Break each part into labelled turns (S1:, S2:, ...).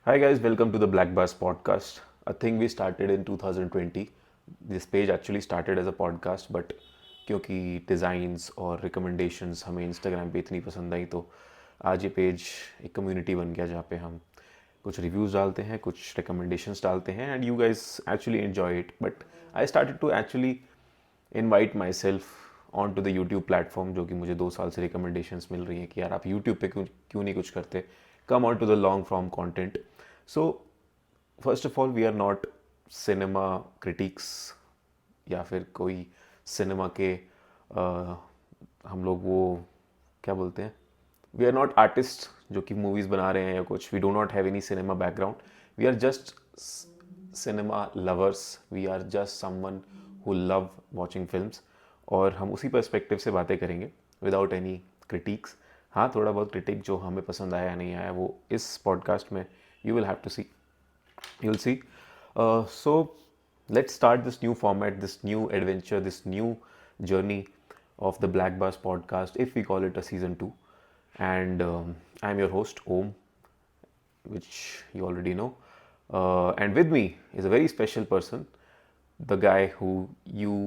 S1: Hi guys, welcome to the Black Bars podcast. A thing we started in 2020. This page actually started as a podcast, but क्योंकि designs और recommendations हमें Instagram पे इतनी पसंद आई तो आज ये पेज एक कम्युनिटी बन गया जहाँ पे हम कुछ रिव्यूज़ डालते हैं, कुछ रिकमेंडेशंस डालते हैं and you guys actually enjoy it. But I started to actually invite myself on to the YouTube platform, जो कि मुझे 2 साल से रिकमेंडेशंस मिल रही हैं कि यार आप यूट्यूब पे क्यों नहीं कुछ करते, come on to the long form content. So first of all we are not cinema critics या फिर कोई सिनेमा के हम लोग वो क्या बोलते हैं, वी आर नॉट आर्टिस्ट जो कि मूवीज़ बना रहे हैं या कुछ. We do not have any cinema background. We are just cinema lovers. We are just someone who love watching films और हम उसी पर्सपेक्टिव से बातें करेंगे विदाउट एनी क्रिटिक्स. हाँ, थोड़ा बहुत क्रिटिक जो हमें पसंद आया या नहीं आया वो इस पॉडकास्ट में you will have to see. You'll see. So let's start this new format, this new adventure, this new journey of the Black Bars podcast, if we call it a season 2. And I'm your host Om, which you already know. And with me is a very special person, the guy who you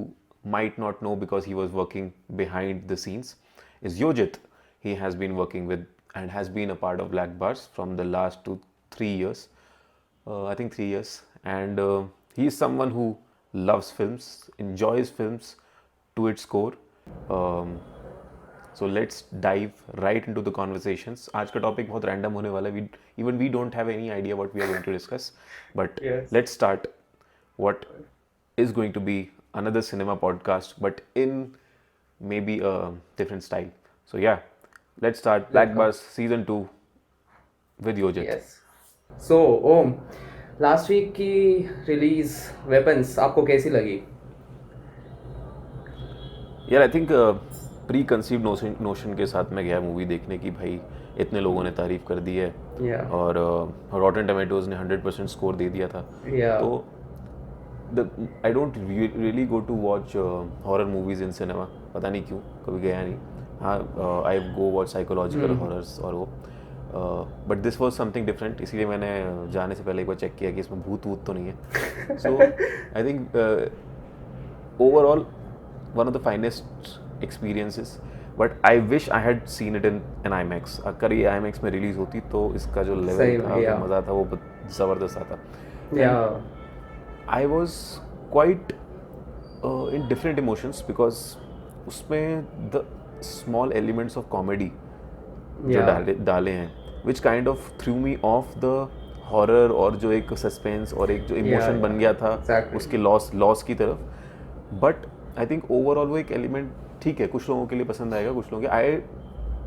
S1: might not know because he was working behind the scenes, is Yojit. He has been working with and has been a part of Black Bars from the last 3 years. I think 3 years. And he is someone who loves films, enjoys films to its core. So let's dive right into the conversations. आज का topic बहुत random होने वाला है. Even we don't have any idea what we are going to discuss. But
S2: Yes.
S1: let's start what is going to be another cinema podcast, but in maybe a different style. So yeah, let's start Black Bars season 2 with Yojit.
S2: Yes. So, Om, last week की release Weapons आपको कैसी लगी?
S1: यार I think pre conceive notion के साथ मैं गया movie देखने की. भाई इतने लोगों ने तारीफ कर दी है
S2: Yeah.
S1: और रॉटन टमेटोज ने 100% स्कोर दे दिया था.
S2: Yeah.
S1: तो I don't really go to watch horror movies in cinema. पता नहीं क्यों, कभी गया नहीं. हाँ, I go watch psychological horrors और वो. But this was something different, इसीलिए मैंने जाने से पहले एक बार चेक किया कि इसमें भूत वूत तो नहीं है. So I think overall one of the finest experiences. But I wish I had seen it in IMAX. अगर ये IMAX में रिलीज़ होती तो इसका जो लेवल था, जो मज़ा था, वो ज़बरदस्त आता.
S2: Yeah.
S1: I was quite in different emotions because उसमें the small elements of comedy जो
S2: Yeah.
S1: डाले हैं, which kind of threw me off the horror, और जो एक सस्पेंस और एक जो इमोशन
S2: Yeah,
S1: बन गया था
S2: exactly.
S1: उसके लॉस की तरफ. बट आई थिंक ओवरऑल वो एक एलिमेंट ठीक है, कुछ लोगों के लिए पसंद आएगा, कुछ लोगों के. I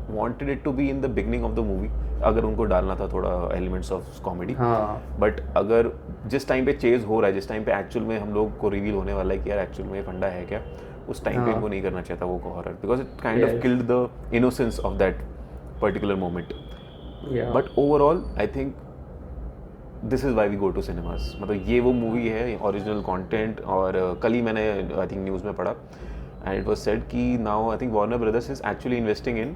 S1: wanted it to be in the beginning of the movie, अगर उनको डालना था थोड़ा एलिमेंट्स ऑफ कॉमेडी.
S2: हाँ.
S1: बट अगर जिस टाइम पे चेज हो रहा है, जिस टाइम पे एक्चुअल में हम लोग को रिवील होने वाला है कि यार एक्चुअल में फंडा है क्या, उस टाइम पे
S2: हाँ.
S1: इनको नहीं करना चाहिए था वो horror, because it kind of
S2: Yes.
S1: Killed the innocence of that particular moment.
S2: Yeah.
S1: But overall I think this is why we go to cinemas. मतलब ये वो मूवी है, ओरिजिनल कंटेंट. और कल ही मैंने आई थिंक न्यूज़ में पढ़ा and it was said कि now I think Warner brothers is actually investing in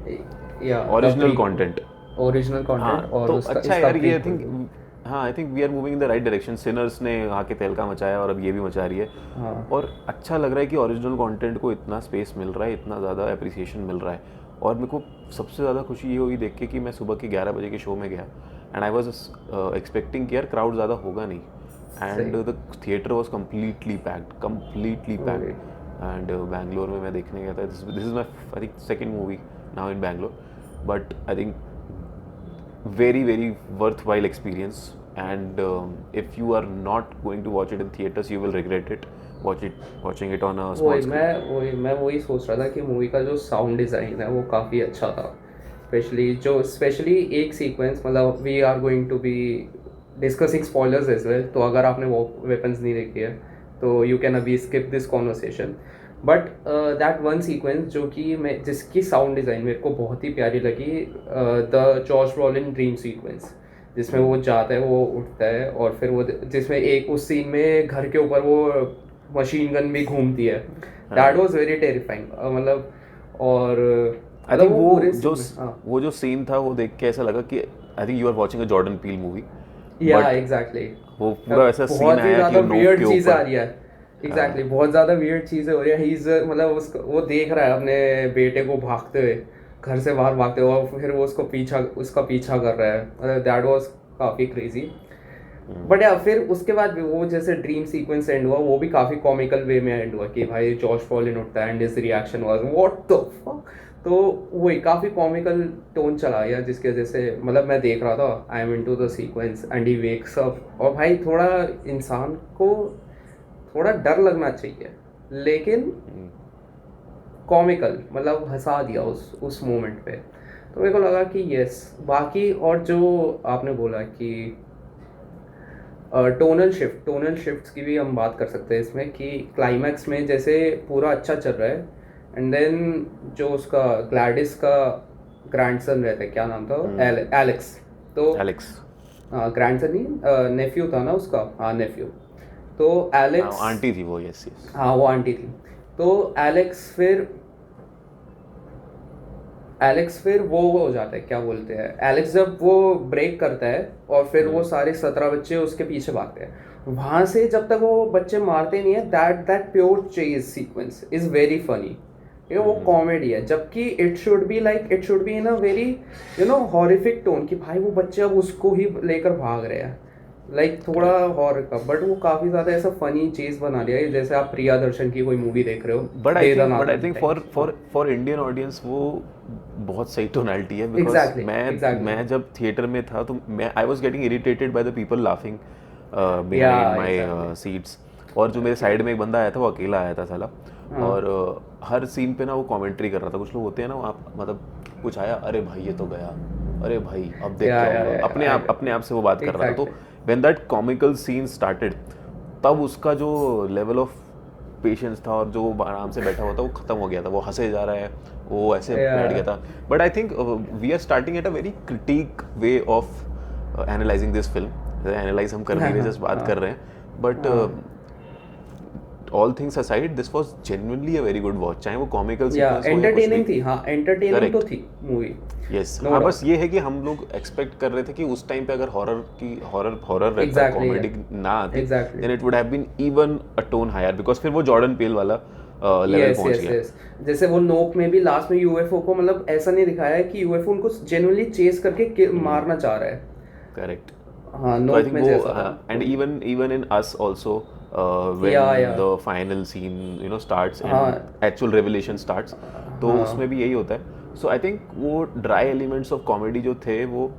S2: Yeah.
S1: Original content.
S2: Original
S1: हाँ,
S2: कंटेंट और
S1: तो
S2: उसका
S1: अच्छा है
S2: इसका
S1: यार ये. आई
S2: prequel.
S1: थिंक हाँ, I think we are moving in the right direction. Sinners ने आके तहलका मचाया और अब ये भी मचा रही है.
S2: हाँ.
S1: और अच्छा लग रहा है कि ओरिजिनल कंटेंट को इतना स्पेस मिल रहा है, इतना ज़्यादा अप्रिसिएशन मिल रहा है. और मेरे को सबसे ज़्यादा खुशी ये हुई देख के कि मैं सुबह के 11 बजे के शो में गया एंड आई वॉज एक्सपेक्टिंग कि यार क्राउड ज़्यादा होगा नहीं, and the theatre was completely packed. And Bangalore में मैं देखने गया था. This is my I think second movie now in Bangalore. But I think very very worthwhile experience, and if you are not going to watch it in theaters you will regret it watching it on a small screen.
S2: मैं वही सोच रहा था कि movie का जो sound design है वो काफ़ी अच्छा था. स्पेशली एक सीक्वेंस, मतलब we are going to be discussing spoilers as well, तो अगर आपने वो वेपन्स नहीं देखी है तो यू कैन अभी skip this conversation. But that one sequence जो कि मैं जिसकी साउंड डिज़ाइन मेरे को बहुत ही प्यारी लगी, the George Brolin dream sequence, जिसमें वो जाता है, वो उठता है और फिर वो जिसमें एक उस सीन में घर के ऊपर वो मशीन गन भी घूमती है. That was very terrifying. मतलब और
S1: आई थिंक
S2: पूरे
S1: वो जो सीन था वो देख के ऐसा लगा कि I think you are watching a Jordan Peele movie.
S2: या
S1: बट
S2: एग्जैक्टली
S1: वो पूरा ऐसा सीन
S2: बहुत ही
S1: आया कि
S2: ज्यादा
S1: नोक
S2: वियर्ड
S1: के
S2: चीजें आ
S1: ऊपर।
S2: रही है एग्जैक्टली बहुत ज्यादा वियर्ड चीजें हो रही है ही इज मतलब उसको वो देख रहा है अपने बेटे को भागते हुए घर से बाहर भागते हुए और फिर वो उसका पीछा कर रहा है दैट वाज काफी क्रेजी बट या फिर उसके बाद भी वो जैसे ड्रीम सीक्वेंस एंड हुआ वो भी काफी कॉमिकल वे में एंड हुआ कि भाई जॉश ब्रॉलिन उठता है and his reaction was what the fuck तो वही काफी कॉमिकल टोन चला गया जिसकी वजह से मतलब मैं देख रहा था I am into the sequence and he wakes up और भाई थोड़ा इंसान को थोड़ा डर लगना चाहिए लेकिन कॉमिकल मतलब हंसा दिया उस मोमेंट पे तो मेरे को लगा कि यस बाकी और जो आपने बोला कि टोनल शिफ्ट्स की भी हम बात कर सकते हैं इसमें कि क्लाइमैक्स में जैसे पूरा अच्छा चल रहा है एंड देन जो उसका ग्लैडिस का ग्रैंडसन रहता है क्या नाम था एलेक्स तो
S1: एलेक्स,
S2: ग्रैंडसन नहीं नेफ्यू था ना उसका हाँ नेफ्यू तो एलेक्स
S1: आंटी थी वो, यस यस।
S2: हाँ वो आंटी थी तो एलेक्स फिर वो हो जाता है क्या बोलते हैं एलेक्स जब वो ब्रेक करता है और फिर वो सारे 17 बच्चे उसके पीछे भागते हैं वहां से जब तक वो बच्चे मारते नहीं है that pure chase sequence is very funny वो कॉमेडी है जबकि it should be in a very horrific tone कि भाई वो बच्चे अब उसको ही लेकर भाग रहे हैं थोड़ा हॉरर का बट वो काफी ज्यादा ऐसा फनी चीज बना दिया है जैसे आप प्रिया दर्शन की कोई मूवी देख रहे हो
S1: बट
S2: दे द
S1: आई
S2: नादन
S1: think
S2: type
S1: for Indian audience वो बहुत सही टोनैलिटी है, बिकॉज
S2: Exactly, exactly.
S1: मैं जब थिएटर में था तो मैं I was getting irritated by the people laughing
S2: Yeah,
S1: behind my
S2: exactly.
S1: Seats. और जो मेरे साइड में एक बंदा आया था वो अकेला आया था साला, और हर सीन पे ना वो कमेंट्री कर रहा था। कुछ लोग होते हैं ना वो आप मतलब कुछ आया, अरे भाई ये तो गया, अरे भाई अब देख
S2: Yeah,
S1: क्या
S2: yeah,
S1: होगा,
S2: yeah.
S1: अपने आप से वो बात कर रहा था। तो
S2: Exactly.
S1: When that comical scene started तब उसका जो लेवल ऑफ पेशेंस था और जो वो आराम से बैठा हुआ था वो खत्म हो गया था। वो हंसे जा रहा है, वो ऐसे बैठ गया था। But I think we are starting at a very critic way of analysing this film. Analyse हम कर नहीं रहे, जस्ट बात कर रहे हैं। But all things aside this was genuinely a very good watch, चाहे वो कॉमिकल सीक्वेंस हो या कुछ
S2: एंटरटेनिंग
S1: भी।
S2: थी हाँ एंटरटेनिंग तो
S1: Correct.
S2: थी मूवी
S1: यस
S2: No
S1: हाँ,
S2: doubt.
S1: बस ये है कि हम लोग एक्सपेक्ट कर रहे थे कि उस टाइम पे अगर हॉरर रहता,
S2: Exactly,
S1: कॉमेडी
S2: yeah.
S1: ना आती,
S2: Exactly.
S1: Then it would have been even a tone higher, because फिर वो जॉर्डन पेल वाला लेवल पहुंच गया।
S2: यस जैसे वो नोक में भी लास्ट में यूएफओ को मतलब ऐसा नहीं दिखाया है कि यूएफओ उनको जेन्युइनली चेस करके मारना चाह रहा है
S1: करेक्ट।
S2: हाँ
S1: तो आई
S2: नोक
S1: थिंक
S2: में
S1: वो
S2: जैसा था
S1: and even in us also
S2: Yeah.
S1: When the final scene starts
S2: हाँ
S1: एंड एक्चुअल रेवलेशन स्टार्ट्स, तो
S2: हाँ
S1: उसमें भी यही होता है। सो आई थिंक वो ड्राई एलिमेंट्स ऑफ कॉमेडी जो थे वो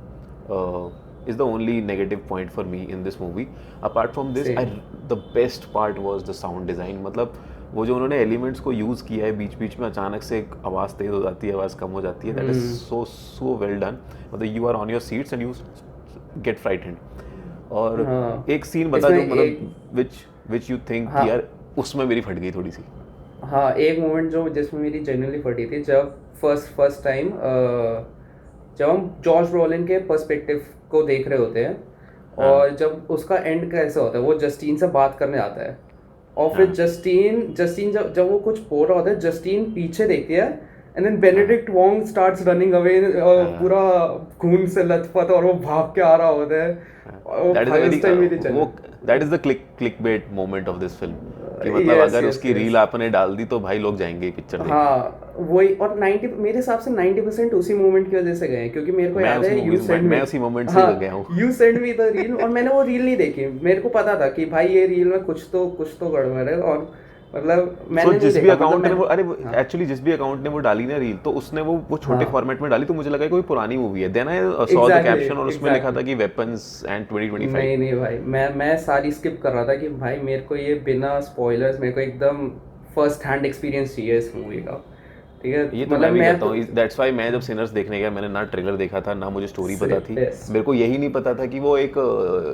S1: is the only negative point for me in this movie. Apart from this
S2: Same.
S1: The best part was the sound design. मतलब वो जो उन्होंने एलिमेंट्स को यूज़ किया है, बीच बीच में अचानक से एक आवाज़ तेज़ हो जाती है, आवाज़ कम हो जाती है, that is so well done. मतलब you are on your seats and you get frightened. और
S2: हाँ
S1: एक सीन बता जो
S2: इसमें एक
S1: मतलब विच यू थिंक
S2: हाँ
S1: यार उसमें मेरी फट गई थोड़ी सी।
S2: हाँ एक मोमेंट जो जिसमें मेरी जेन्युइनली फटी थी जब फर्स्ट टाइम जब हम जॉर्ज ब्रॉलिन के पर्सपेक्टिव को देख रहे होते हैं और जब उसका एंड कैसा होता है वो जस्टिन से बात करने आता है और फिर जस्टिन जब वो कुछ बोल रहा होता है जस्टिन पीछे देखती है and then Benedict Wong starts running away पूरा खून से लथपथ और वो भाग के आ रहा होता है और
S1: दैट इज
S2: भाई
S1: वेरी
S2: उस टाइम मेरी
S1: वो that is the clickbait moment of this film कि मतलब अगर उसकी रील आपने डाल दी तो भाई लोग जाएंगे पिक्चर देखने।
S2: हाँ वही और 90 मेरे हिसाब से 90% उसी मोमेंट की वजह से गए हैं क्योंकि मेरे को याद है
S1: मैं उसी मोमेंट से गया हूँ।
S2: You send me the reel और मैंने वो रील नहीं देखी मेरे को पता था कि भाई ये रील में कुछ तो गड़बड़ है और मतलब मैंने
S1: जिस
S2: नहीं
S1: भी
S2: देखा
S1: अकाउंट ने
S2: मतलब
S1: वो अरे एक्चुअली जिस भी अकाउंट ने वो डाली ना रील तो उसने वो छोटे फॉर्मेट में डाली तो मुझे लगा कोई पुरानी मूवी है। Then I saw the caption और उसमें लिखा था कि वेपन्स एंड 2025।
S2: नहीं भाई मैं सारी स्किप कर रहा था कि भाई मेरे को ये बिना स्पॉयलर्स मेरे को एकदम फर्स्ट हैंड एक्सपीरियंस चाहिए इस मूवी का। ठीक है
S1: ये तो मैं भी करता हूँ। दैट्स वाई मैं जब सिनर्स देखने गया मैंने ना ट्रेलर देखा था ना मुझे स्टोरी पता थी। मेरे को यही नहीं पता था कि वो एक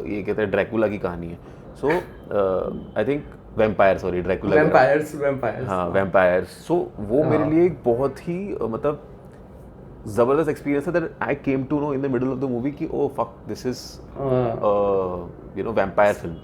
S1: ये कहते हैं ड्रैकुला की कहानी है। So I think vampire sorry Dracula
S2: vampires
S1: हाँ वैम्पायर्स। सो वो मेरे लिए एक बहुत ही मतलब ज़बरदस्त एक्सपीरियंस है that I came to know in the middle of the movie कि oh fuck this is vampire film.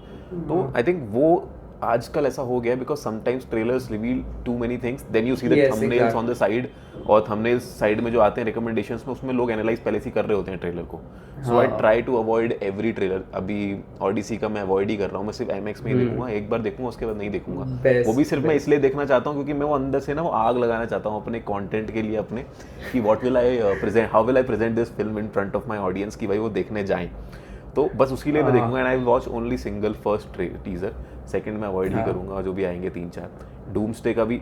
S1: तो आई थिंक वो आजकल ऐसा हो गया because sometimes trailers reveal too many things, then you see the
S2: Yes,
S1: thumbnails on the
S2: exactly.
S1: Side, और thumbnails side में जो आते हैं रिकमेंडेशंस में, उसमें लोग एनालाइज पहले से ही कर रहे होते हैं ट्रेलर को. सो आई
S2: हाँ
S1: try to avoid every trailer. अभी ऑडिसी का मैं अवॉइड ही कर रहा हूँ, मैं सिर्फ IMAX में ही देखूंगा, एक बार देखूंगा उसके बाद नहीं देखूंगा. वो भी
S2: बेस्ट
S1: सिर्फ मैं इसलिए देखना चाहता हूँ क्योंकि मैं वो अंदर से ना वो आग लगाना चाहता हूँ अपने कंटेंट के लिए, अपने कि what will I present, how will I present this film in front of my audience, कि भाई वो देखने जाएं. तो बस उसके लिए मैं देखूंगा. And I watch only single first teaser, second में अवॉइड ही
S2: हाँ
S1: करूंगा जो भी आएंगे 3-4. डूम्सडे का भी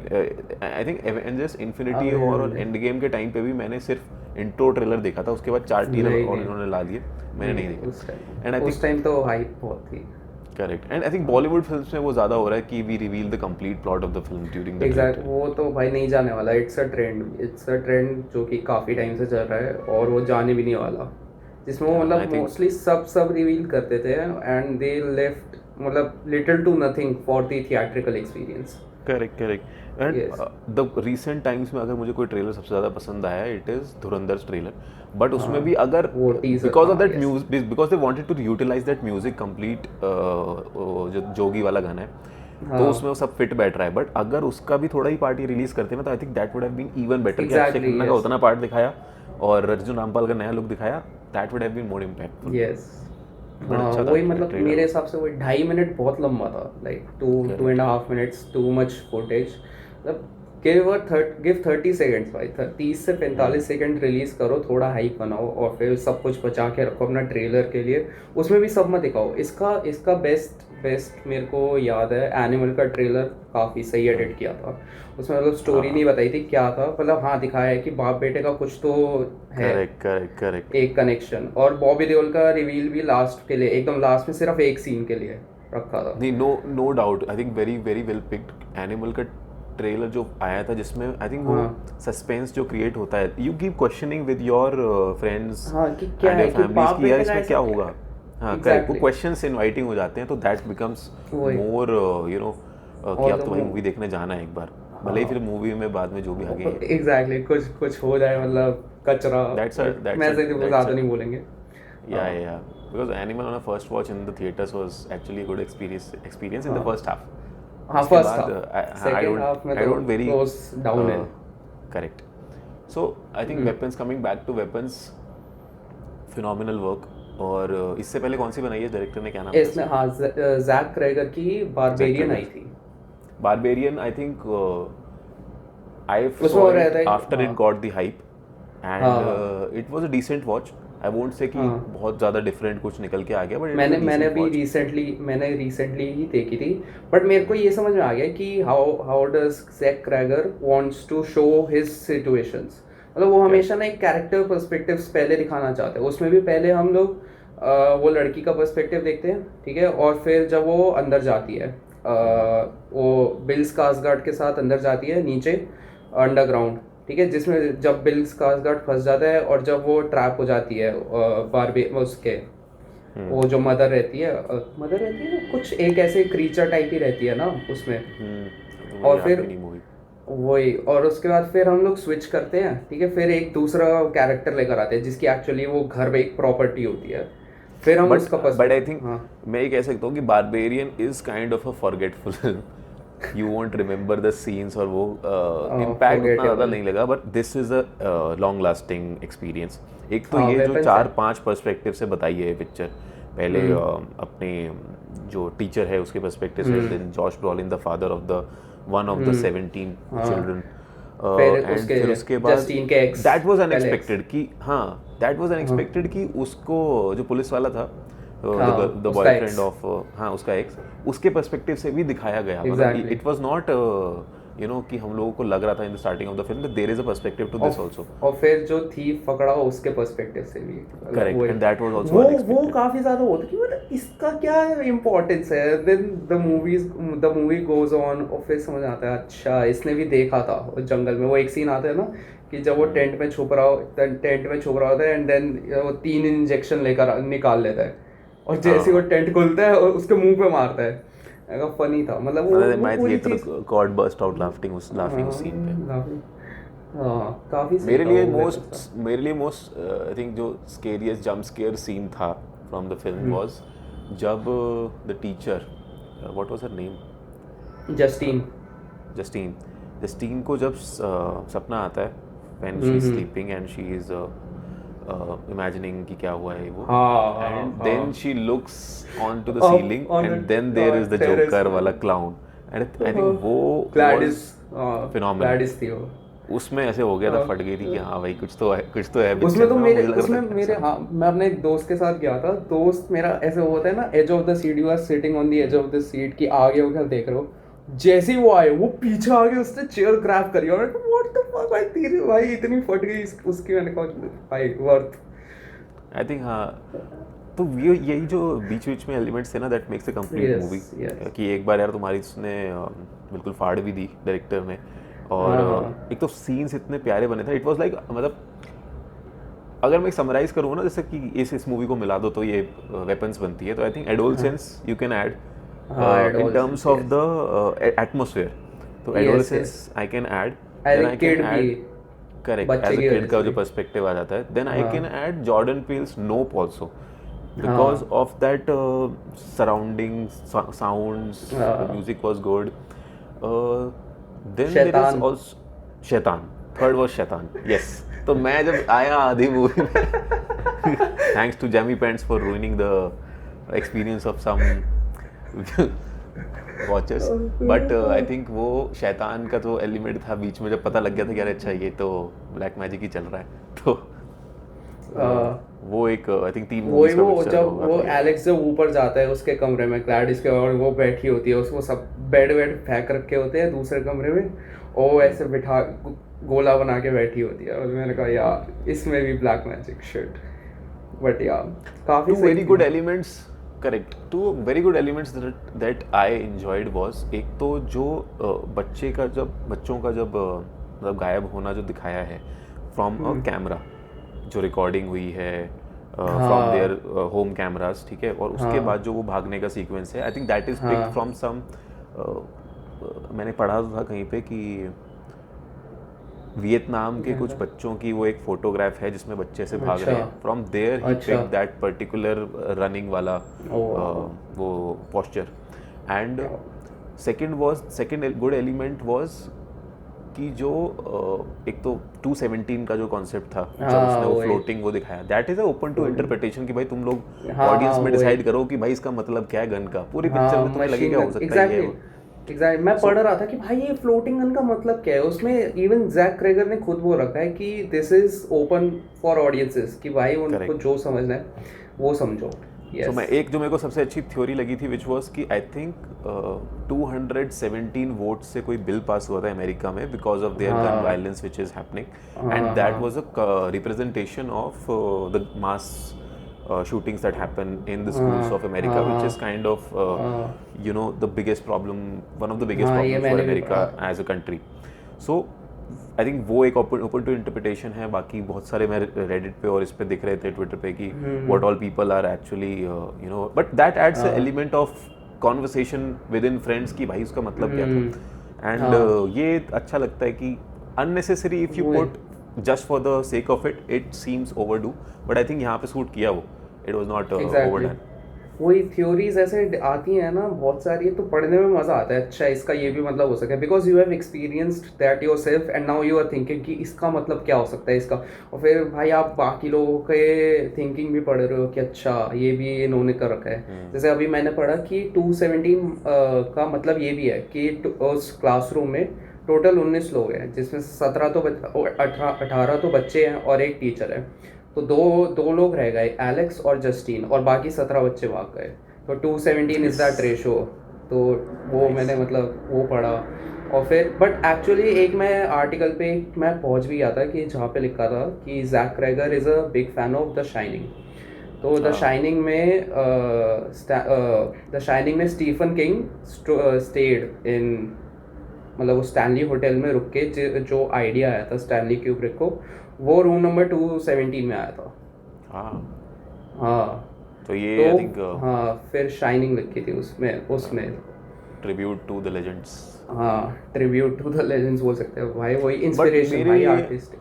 S1: आई थिंक एवेंजर्स इन्फिनिटी और एंड गेम के टाइम पे भी मैंने सिर्फ इंट्रो ट्रेलर देखा था, उसके बाद 4 टीजर
S2: नहीं
S1: और
S2: नहीं
S1: इन्होंने ला दिए, मैंने नहीं
S2: नहीं, उस
S1: देखा.
S2: टाइम
S1: एंड आई थिंक
S2: उस टाइम तो हाइप बहुत थी.
S1: Correct. And I think Bollywood films में वो ज़्यादा हो रहा है कि we reveal the complete plot of the film during the
S2: exact,
S1: trailer.
S2: वो तो भाई नहीं जाने वाला. इट्स अ ट्रेंड जो कि काफ़ी टाइम से चल रहा है और वो जाने भी नहीं वाला, जिसमें वो
S1: आई
S2: मतलब
S1: थिंक
S2: मोस्टली सब रिवील करते थे एंड दे लेफ्ट मतलब little to nothing for the theatrical experience.
S1: Correct correct. And
S2: yes.
S1: The recent times में अगर मुझे कोई ट्रेलर सबसे ज़्यादा पसंद आया, it is Dhurandhar trailer. But उसमें भी अगर
S2: वो टीजर,
S1: बिकॉज ऑफ
S2: हाँ
S1: that
S2: yes.
S1: Music, because they wanted to utilise that music complete, जो जोगी वाला गाना है, तो
S2: हाँ
S1: उसमें वो सब फिट बैठ रहा है. बट अगर उसका भी थोड़ा ही पार्ट ये रिलीज करते हैं तो I think that would have been even better. कि अक्षय
S2: एग्जैक्टली
S1: खन्ना का
S2: यस.
S1: उतना पार्ट दिखाया और अर्जुन रामपाल का नया लुक दिखाया, that would have been more impactful.
S2: Yes.
S1: But
S2: हाँ
S1: अच्छा था
S2: वही मतलब
S1: ट्रेलर.
S2: मेरे हिसाब से वही 2.5 मिनट बहुत लंबा था. Like two and half minutes too much footage. मतलब गिव 30 सेकेंड्स भाई. 30 से 45 सेकेंड रिलीज करो, थोड़ा हाइप बनाओ और फिर सब कुछ बचा के रखो अपना ट्रेलर के लिए. उसमें भी सब मत दिखाओ. इसका बेस्ट मेरे को याद है, एनिमल का ट्रेलर काफ़ी सही एडिट किया था. उसमें मतलब स्टोरी नहीं बताई थी क्या था, मतलब हाँ दिखाया है कि बाप बेटे का कुछ तो है,
S1: करेक्ट करेक्ट करेक्ट.
S2: एक कनेक्शन. और बॉबी देओल का रिवील भी लास्ट के लिए, एकदम लास्ट में सिर्फ एक सीन के लिए रखा था.
S1: नहीं, no doubt. I think very very well picked. Animal का ट्रेलर जो आया था जिसमें आई थिंक वो
S2: हाँ
S1: सस्पेंस जो क्रिएट होता है, you keep questioning with your friends
S2: हाँ कि क्या
S1: एंड
S2: है
S1: योर
S2: कि
S1: फैमिलीज
S2: बाप
S1: कि यार
S2: बेटे का
S1: इसमें
S2: ऐसा
S1: क्या
S2: क्या
S1: होगा.
S2: है.
S1: हाँ करेक्ट. वो
S2: एग्जैक्टली.
S1: क्वेश्चंस इनवाइटिंग हो जाते हैं, तो दैट बिकम्स
S2: वही.
S1: मोर यू नो कि
S2: और
S1: अब
S2: जो
S1: तो भाई
S2: वो
S1: मूवी देखने जाना है एक बार, भले ही फिर मूवी में बाद में जो भी आगे.
S2: एग्जैक्टली कुछ हो जाए मतलब कचरा.
S1: दैट्स अ
S2: But
S1: दैट्स
S2: मैं
S1: अ
S2: से
S1: दैट्स
S2: ज़्यादा
S1: अ
S2: नहीं बोलेंगे.
S1: yeah. Because Animal on a first watch in the theaters was actually a good experience in the
S2: हाँ
S1: first half.
S2: हाँ
S1: उसके
S2: फर्स्ट
S1: बाद
S2: half.
S1: I
S2: second
S1: don't
S2: half में
S1: I
S2: तो
S1: don't very
S2: close down hill.
S1: correct. So I think weapons, coming back to weapons, phenomenal work. और इससे पहले कौन सी बनाई है, डायरेक्टर ने क्या नाम था
S2: इसमें हाँ जैक क्रेगर की बारबेरियन आई थी.
S1: बारबेरियन. आई थिंक I
S2: उसमें
S1: saw
S2: वो
S1: it
S2: रहता है
S1: after it
S2: हाँ
S1: got the hype and
S2: हाँ
S1: it was a decent watch. I won't say कि
S2: हाँ.
S1: बहुत ज़्यादा डिफरेंट कुछ निकल के आ गया, but it was a
S2: मैंने
S1: decent
S2: अभी
S1: watch.
S2: मैंने रिसेंटली ही देखी थी. बट मेरे को ये समझ में आ गया कि how does Jack Krager wants to show his situations. मतलब वो हमेशा ना एक कैरेक्टर पर्सपेक्टिव्स पहले दिखाना चाहते हैं. उसमें भी पहले हम लोग वो लड़की का पर्सपेक्टिव देखते हैं, ठीक है, और फिर जब वो अंदर जाती है वो बिल स्कार्सगार्ड के साथ अंदर जाती है नीचे अंडरग्राउंड, ठीक है, जिसमें जब बिल स्कार्सगार्ड फंस जाता है और जब वो ट्रैप हो जाती है बारबे उसके, वो जो मदर रहती है ना, कुछ एक ऐसे क्रीचर टाइप ही रहती है ना उसमें.
S1: मुझे
S2: और
S1: याद
S2: फिर
S1: भी नहीं मूवी.
S2: वही, और उसके बाद फिर हम लोग स्विच करते हैं, ठीक है, फिर एक दूसरा कैरेक्टर लेकर आते हैं जिसकी एक्चुअली वो घर में एक प्रॉपर्टी होती है. फिर हम उसका
S1: बट आई थिंक
S2: हाँ
S1: मैं ये कह सकता हूँ कि barbarian is kind of a forgetful film. You won't remember the scenes और वो इम्पैक्ट उतना ज़्यादा
S2: forgettable.
S1: नहीं लगा, but this is a long lasting experience. एक तो
S2: हाँ
S1: ये जो
S2: वेपन्स
S1: 4-5 पर्सपेक्टिव से बताई है पिक्चर, पहले अपने जो टीचर है उसके पर्सपेक्टिव से, then Josh Brolin the father of the one of the 17 children,
S2: फिर
S1: एंड फिर उसके बाद
S2: जस्टिन के एक्स,
S1: दैट वाज
S2: पहले
S1: अनएक्सपेक्टेड कि हाँ दैट वाज अनएक्सपेक्टेड कि उसको जो पुलिस वाला था,
S2: हाँ
S1: द
S2: उसका
S1: बॉयफ्रेंड
S2: एक्स.
S1: ऑफ, हाँ उसका एक्स, उसके पर्सपेक्टिव से भी दिखाया गया. मतलब
S2: exactly.
S1: It was not you know कि हम लोगों को लग रहा था in the starting of the film that there is a perspective to this also.
S2: और फिर जो थीफ पकड़ा हो उसके पर्सपेक्टिव से भी
S1: correct. And that was also
S2: वो
S1: अनएक्सपेक्टेड.
S2: काफी ज्यादा होता है कि मतलब इसका क्या इम्पोर्टेंस है. Then the movie goes on और फिर समझ आता है अच्छा इसने भी देखा था जंगल में. वो एक सीन आता है ना कि जब वो टेंट में छुप रहा होता है एंड देन वो 3 इंजेक्शन लेकर निकाल लेता है और जैसे वो टेंट खुलता है और उसके मुंह पे मारता है. फनी था मतलब वो
S1: माय
S2: पूरी
S1: थिएटर
S2: चीज.
S1: गॉट बर्स्ट आउट लाफिंग उस सीन पे.
S2: हाँ काफी सही
S1: मेरे
S2: था
S1: लिए
S2: वो वेपन्स का.
S1: मेरे लिए मोस्ट आई थिंक जो स्केरियस्ट जंप स्केयर सीन था फ्रॉम द फिल्म वाज जब the teacher, what was her name,
S2: Justin.
S1: Justin Justin को जब सपना आता है when she is sleeping and she is imagining कि क्या हुआ है वो,
S2: हाँ
S1: एंड
S2: हाँ
S1: then she looks on to the
S2: up
S1: ceiling
S2: on
S1: and
S2: the
S1: then there is the
S2: terrace
S1: joker
S2: पे।
S1: वाला क्लाउन, एंड आई थिंक वो
S2: ग्लैडिस,
S1: वाज फिनोमिनल।
S2: ग्लैडिस थी वो।
S1: उसमें ऐसे हो गया था, फट गई थी कि हाँ भाई कुछ तो है
S2: उसमें
S1: पिक्चर
S2: तो
S1: में, और
S2: मेरे
S1: मुझे लग रहा
S2: उसमें
S1: था कि
S2: मेरे
S1: ऐसा
S2: हाँ, मैं अपने एक दोस्त के साथ गया था। दोस्त मेरा ऐसे होता है ना, edge of the seat, you are sitting on the edge of the seat कि आगे होकर देख रहे हो। जैसे ही वो आए, वो पीछे आगे उसने चेयर ग्रैब करी और व्हाट द फक भाई, तेरी भाई इतनी फट गई उसकी। मैंने कहा भाई वर्थ।
S1: I think. हाँ, तो ये यही जो बीच बीच में एलिमेंट्स थे ना, that makes a complete movie.
S2: Yes yes.
S1: कि एक बार यार तुम्हारी उसने बिल्कुल फाड़ भी दी डायरेक्टर ने, और
S2: हाँ हाँ
S1: एक तो सीन्स इतने प्यारे बने थे, इट वाज लाइक मतलब अगर मैं समराइज करूँ ना, जैसे कि इस मूवी को मिला दो तो ये वेपन्स बनती है, तो I think adolescence you can add
S2: हाँ,
S1: in terms
S2: adolescence
S1: of
S2: yes
S1: the atmosphere. तो
S2: yes yes.
S1: Adolescence I can add,
S2: as
S1: then
S2: a
S1: I can
S2: kid भी,
S1: ऐड, करेक्ट,
S2: बच्चे
S1: एज अ
S2: की
S1: किड
S2: वजह
S1: का
S2: से
S1: जो
S2: भी।
S1: पर्सपेक्टिव आ जाता है, देन आई कैन
S2: हाँ
S1: add Jordan peels nope also, because
S2: हाँ
S1: of that surrounding sounds, the
S2: हाँ।
S1: music was good. uh, then there is
S2: शैतान।
S1: also शैतान, थर्ड was शैतान, yes। तो मैं जब आया आधी मूवी में thanks to Jamie Pants for ruining the experience of some watchers, but I think वो शैतान का जो एलिमेंट था बीच में, जब पता लग गया था कि यार अच्छा ये तो ब्लैक मैजिक ही चल रहा है, तो वो एक आई थिंक 3
S2: वही
S1: मूवीज का
S2: वो
S1: मिक्सचर
S2: जब
S1: होगा
S2: वो
S1: तो ये।
S2: एलेक्स जब ऊपर जाता है उसके कमरे में ग्लैडिस के, और वो बैठी होती है, उसको सब बेड वेड फेंक रखे होते हैं दूसरे कमरे में, और वो ऐसे बिठा गोला बना के बैठी होती है। और मैंने कहा यार इसमें भी ब्लैक मैजिक शिट, बट यार काफ़ी
S1: Two
S2: सही
S1: very
S2: थी।
S1: good elements, correct, two very good elements that I enjoyed was, एक तो जो बच्चों का जब मतलब गायब होना जो दिखाया है फ्रॉम अ कैमरा, जो रिकॉर्डिंग हुई है फ्रॉम देयर
S2: हाँ
S1: होम कैमरास, ठीक है, और उसके
S2: हाँ
S1: बाद जो वो भागने का सीक्वेंस है, आई थिंक दैट इज पिक्ड
S2: हाँ
S1: फ्रॉम सम, मैंने पढ़ा था कहीं पे कि वियतनाम के कुछ बच्चों की वो एक फोटोग्राफ है जिसमें बच्चे से भाग
S2: अच्छा
S1: रहे हैं, फ्रॉम देयर ही
S2: अच्छा।
S1: पिक दैट पर्टिकुलर रनिंग वाला
S2: ओ
S1: वो पोस्चर। एंड
S2: क्या।
S1: सेकंड गुड एलिमेंट वाज कि जो एक तो 217 का जो कॉन्सेप्ट था, जब
S2: हाँ
S1: उसने वो
S2: वही।
S1: फ्लोटिंग वो दिखाया, that is open to interpretation कि भाई तुम लोग
S2: हाँ हाँ
S1: ऑडियंस में
S2: वही।
S1: डिसाइड करो कि भाई इसका मतलब क्या है गन का, पूरी पिक्चर
S2: हाँ
S1: में तुम्हें
S2: मशीन
S1: लगेगा हो
S2: गन,
S1: सकता है ये है
S2: एग्जैक्टली
S1: वो।
S2: एग्जैक्ट। मैं
S1: सो
S2: पढ़ रहा था कि भाई ये फ्लोटिंग गन का मतलब क्या है। उसमें इवन जैक क्रेगर ने खुद वो रखा है कि this is open for audiences, कि भाई उनको
S1: करेक्ट।
S2: जो समझना है वो समझो।
S1: सो मैं
S2: यस
S1: एक जो मेरे को सबसे अच्छी थ्योरी लगी थी विच वॉज कि आई थिंक 217 वोट से कोई बिल पास हुआ था अमेरिका में बिकॉज ऑफ देयर गन
S2: हाँ
S1: violence which is happening, and
S2: हाँ
S1: दैट
S2: हाँ
S1: was a representation of the mass shootings that happen in the schools
S2: हाँ
S1: of America,
S2: हाँ
S1: which
S2: हाँ
S1: is kind of
S2: हाँ
S1: you know the biggest problem, one of the biggest
S2: हाँ, ये
S1: problems for
S2: मैंने भी
S1: America
S2: पढ़ा।
S1: as a country. So I think वो एक ओपन टू इंटरप्रिटेशन है। बाकी बहुत सारे मैं रेडिट पे और इस पे दिख रहे थे ट्विटर पे कि what all people are actually you know, but that adds
S2: हाँ
S1: element of conversation with in friends कि भाई उसका मतलब क्या था, एंड
S2: हाँ
S1: ये अच्छा लगता है कि अननेसेसरी इफ यू
S2: वही
S1: put just for the sake of it seems overdo, but I think यहाँ पे सूट किया वो, it was not
S2: exactly.
S1: Overdone.
S2: वही थ्योरीज ऐसे आती हैं ना बहुत सारी, तो पढ़ने में मज़ा आता है। अच्छा इसका ये भी मतलब हो सके, because you have experienced that yourself and now you are thinking कि इसका मतलब क्या हो सकता है इसका। और फिर भाई आप बाकी लोगों के थिंकिंग भी पढ़ रहे हो कि अच्छा ये भी इन्होंने कर रखा है। जैसे अभी मैंने पढ़ा कि 217 का मतलब ये भी है कि उस क्लासरूम में टोटल 19 लोग हैं, जिसमें से 17 तो 18 तो बच्चे हैं और एक टीचर है। तो दो दो लोग रह गए, एलेक्स और जस्टिन, और बाकी 17 बच्चे भाग गए। तो 217 इज दैट रेशो। तो वो मैंने मतलब वो पढ़ा। और फिर बट एक्चुअली एक मैं आर्टिकल पे मैं पहुंच भी गया था कि जहाँ पे लिखा था कि Jack Cregger is a big fan of the shining. तो द शाइनिंग में स्टीफन किंग स्टेड इन, मतलब वो स्टैनली होटल में रुक के जो आइडिया आया था स्टैनली क्यूब्रिक को, वो रूम नंबर 217 में आया था।
S1: हाँ,
S2: हाँ
S1: तो ये
S2: तो
S1: आई थिंक
S2: हाँ फिर शाइनिंग लिखी थी उसमें उसमें
S1: ट्रिब्यूट टू द लेजेंड्स।
S2: हाँ ट्रिब्यूट टू द लेजेंड्स बोल सकते हैं भाई, वही
S1: बट
S2: इंस्पिरेशन
S1: मेरे
S2: भाई
S1: लिए
S2: आर्टिस्ट।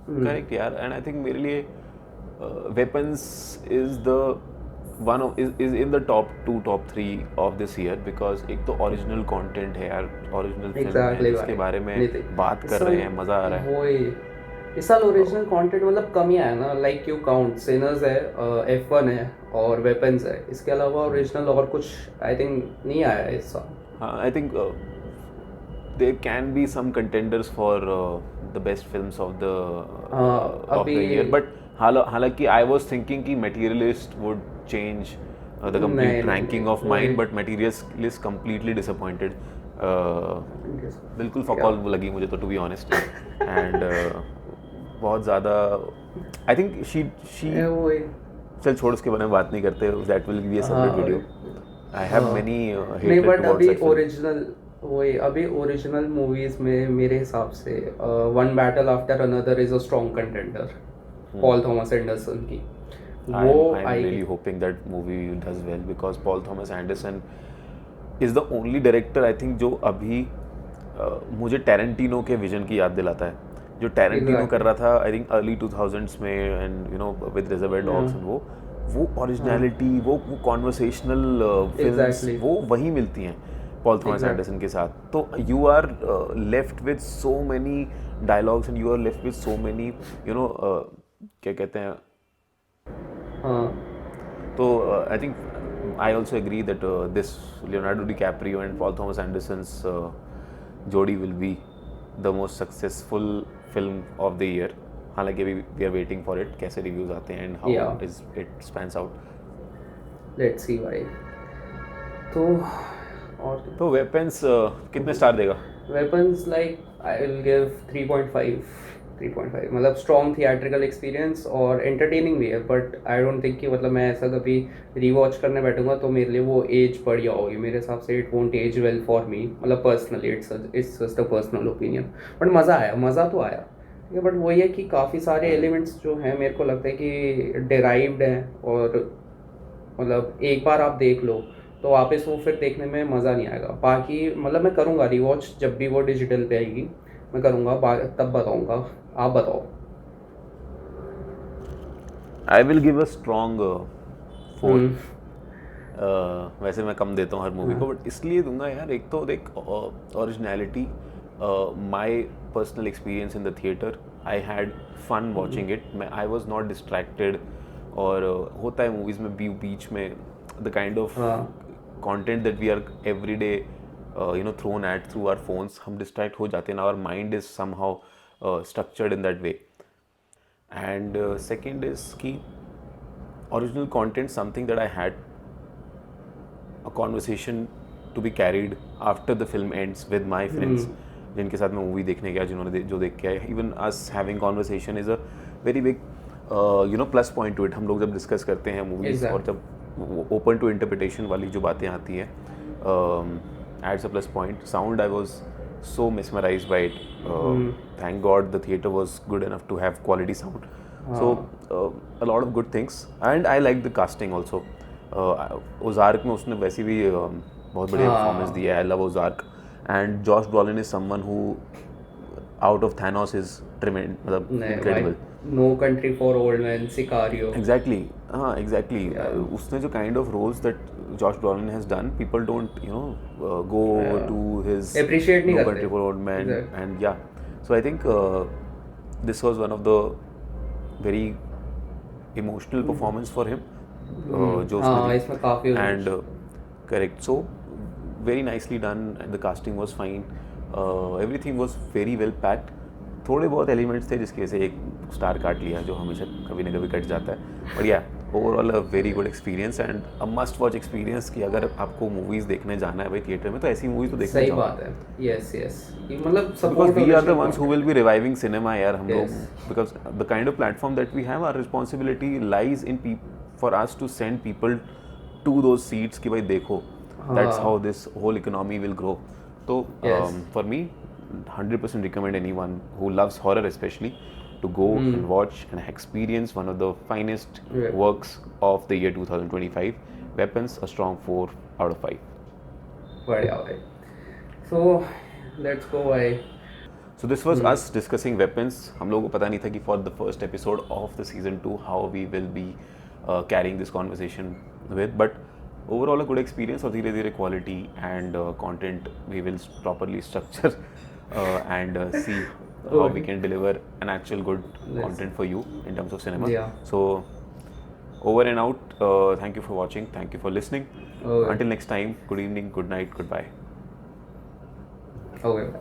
S1: करेक्ट यार, एंड आई थिंक मेरे लिए weapons is the one is in the top 3 of this year because एक तो ओरिजिनल कंटेंट है यार, ओरिजिनल फिल्म है
S2: एग्जैक्टली
S1: जिसके
S2: भाई।
S1: बारे में
S2: नितिन,
S1: बात
S2: इस
S1: कर
S2: साल
S1: रहे हैं, मज़ा आ रहा है।
S2: वो ही इस साल ओरिजिनल कंटेंट मतलब कम ही आया ना, लाइक यू काउंट सिनर्स है, F1 है और वेपन्स है, इसके अलावा ओरिजिनल और कुछ आई थिंक नहीं आया है इस साल।
S1: हाँ, I think there can be some contenders for the best films of
S2: अभी
S1: the year, but हालांकि I was thinking कि Materialist would change the complete
S2: नहीं
S1: ranking of
S2: वही
S1: mine, but Materialist completely disappointed. बिल्कुल fuck all लगी मुझे तो, to be honest, and बहुत ज़्यादा I think she
S2: वही
S1: चल छोड़, उसके बारे में बात नहीं करते, that will be a separate video. I have many
S2: नहीं
S1: hatred
S2: बट
S1: towards
S2: अभी
S1: that film.
S2: ओरिजिनल वही अभी ओरिजिनल मूवीज में मेरे हिसाब से one battle after another is a strong contender, Paul Thomas Anderson की। वो
S1: I'm
S2: I
S1: really hoping that movie does well because Paul Thomas Anderson is the only director I think जो अभी मुझे Tarantino के विजन की याद दिलाता है, जो टैरेंटिनो कर रहा था आई थिंक अर्ली 2000s में, and you know with reservoir dogs, and वो ओरिजिनलिटी, वो कॉन्वर्सेशनल फिल्म्स,
S2: Exactly.
S1: वो वही मिलती हैं पॉल थॉमस
S2: Exactly.
S1: एंडरसन के साथ। तो you are left with so many dialogues and you are left with so many you know क्या कहते हैं,
S2: हाँ
S1: तो I think I also agree that this Leonardo DiCaprio and Paul Thomas Anderson's Jodi will be the most successful film of the year. हालांकि अभी we are waiting for it, कैसे reviews आते हैं and how
S2: Yeah.
S1: it spans out.
S2: Let's see भाई। तो और
S1: तो Weapons कितने स्टार देगा?
S2: Weapons like I will give 3.5 मतलब स्ट्रॉन्ग थिएट्रिकल एक्सपीरियंस और एंटरटेनिंग भी है, बट आई डोंट थिंक कि मतलब मैं ऐसा कभी रीवॉच करने बैठूंगा तो मेरे लिए वो एज बढ़िया होगी, मेरे हिसाब से it won't as well for me, मतलब personally it's just a personal opinion. But मज़ा आया, मज़ा तो आया, ठीक है, बट वही है कि काफ़ी सारे एलिमेंट्स जो हैं मेरे को लगता है कि डिराइव्ड हैं, और मतलब एक बार आप देख लो तो वापस वो फिर देखने में मज़ा नहीं आएगा। बाकी मतलब मैं करूँगा रिवॉच जब भी वो डिजिटल पे आएगी, मैं करूँगा, तब बताऊँगा। आप बताओ।
S1: I will give a strong 4.
S2: हम्म,
S1: वैसे मैं कम देता हूँ हर मूवी को, बट इसलिए दूंगा यार, एक तो देख originality, my personal experience in the theatre, I had fun watching it, मैं आई वाज नॉट डिस्ट्रैक्टेड, और होता है मूवीज़ में बीच में द काइंड ऑफ
S2: हाँ
S1: content that we are every day you know thrown at through our phones, हम distract हो जाते हैं, our mind is somehow structured in that way. And second is कि original content, something that I had a conversation to be carried after the film ends with my friends, जिनके साथ मैं movie देखने गया, जिन्होंने जो देख के आए, even us having conversation is a very big you know plus point to it। हम लोग जब डिस्कस करते हैं मूवीज और जब ओपन टू इंटरप्रिटेशन वाली जो बातें आती हैं, adds a plus point। Sound, I was so mesmerized by it, thank God the theater was good enough to have quality sound, so a lot of good things, and I like the casting also। Ozark में उसने वैसे भी बहुत बढ़िया performance दिया है, I love Ozark, and Josh Brolin is someone who out of Thanos is tremendous, मतलब incredible।
S2: No country for old man, Sicario.
S1: Exactly, हाँ exactly। उसने जो kind of roles that Josh Brolin has done, people don't you know go to his
S2: Appreciate नहीं
S1: No
S2: करते।
S1: Country for Old Men,
S2: Exactly.
S1: and yeah, so I think this was one of the very emotional performance for him, जो
S2: हाँ
S1: उसने
S2: इसमें काफ़ी
S1: and correct, so very nicely done, and the casting was fine, everything was very well packed। थोड़े बहुत elements थे जिसकी वजह से एक स्टार काट लिया, जो हमेशा कभी ना कभी कट जाता है, बट या overall a very good experience and a must watch experience, कि अगर आपको मूवीज़ देखने जाना है भाई थिएटर में, तो ऐसी मूवीज़ तो देखने
S2: सही
S1: जाओ,
S2: बात है। यस यस, मतलब
S1: because
S2: support
S1: we are the ones who will be reviving cinema यार, हम लोग,
S2: Yes.
S1: because the kind of platform that we have, our responsibility lies in for us to send people to those seats कि भाई देखो, that's how this whole economy will grow। तो
S2: Yes.
S1: for me 100% recommend anyone who loves horror especially to go and watch and experience one of the finest
S2: Yeah.
S1: works of the year 2025, Weapons, a strong 4 out of 5।
S2: बढ़िया भाई। So let's go भाई।
S1: So this was us discussing Weapons। हम लोगों को पता नहीं था कि for the first episode of the season 2 how we will be carrying this conversation with. But overall a good experience, और धीरे धीरे quality and content we will properly structure and see how we can deliver an actual good content for you in terms of cinema.
S2: Yeah.
S1: So over and out. Thank you for watching. Thank you for listening.
S2: Okay.
S1: Until next time, good evening, good night, goodbye.
S2: Okay.